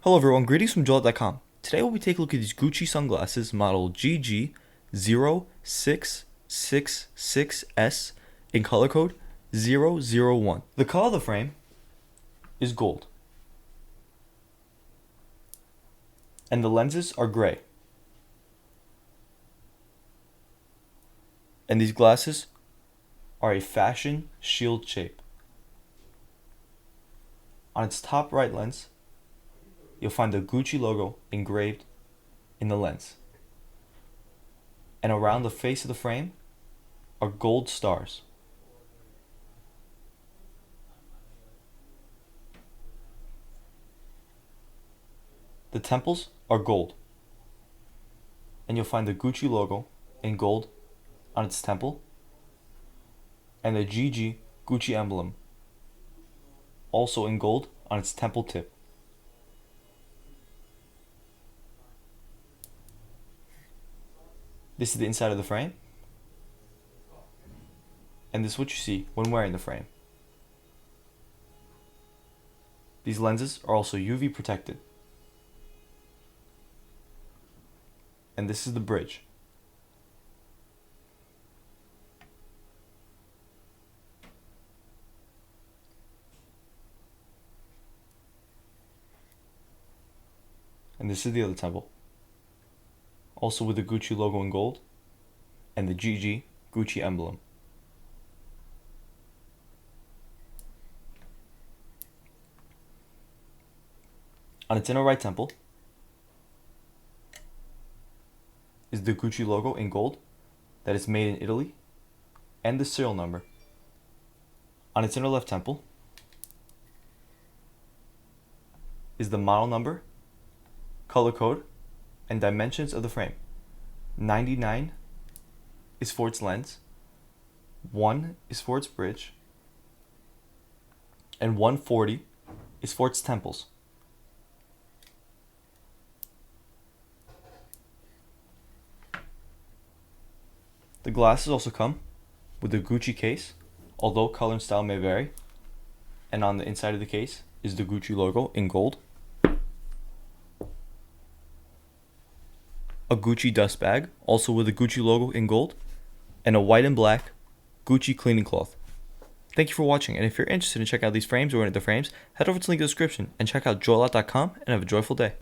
Hello everyone, greetings from JoyLot.com. Today we'll be taking a look at these Gucci sunglasses model GG0666S in color code 001. The color of the frame is gold. And the lenses are gray. And these glasses are a fashion shield shape. On its top right lens, you'll find the Gucci logo engraved in the lens. And around the face of the frame are gold stars. The temples are gold. And you'll find the Gucci logo in gold on its temple and the GG Gucci emblem also in gold on its temple tip. This is the inside of the frame, and this is what you see when wearing the frame. These lenses are also UV protected. And this is the bridge. And this is the other temple, also with the Gucci logo in gold and the GG Gucci emblem. On its inner right temple is the Gucci logo in gold that is made in Italy and the serial number. On its inner left temple is the model number, color code, and dimensions of the frame. 99 is for its lens, 1 is for its bridge, and 140 is for its temples. The glasses also come with a Gucci case, although color and style may vary, and on the inside of the case is the Gucci logo in gold. A Gucci dust bag, also with a Gucci logo in gold, and a white and black Gucci cleaning cloth. Thank you for watching, and if you're interested in checking out these frames or any of the frames, head over to the link in the description and check out JoyLot.com and have a joyful day.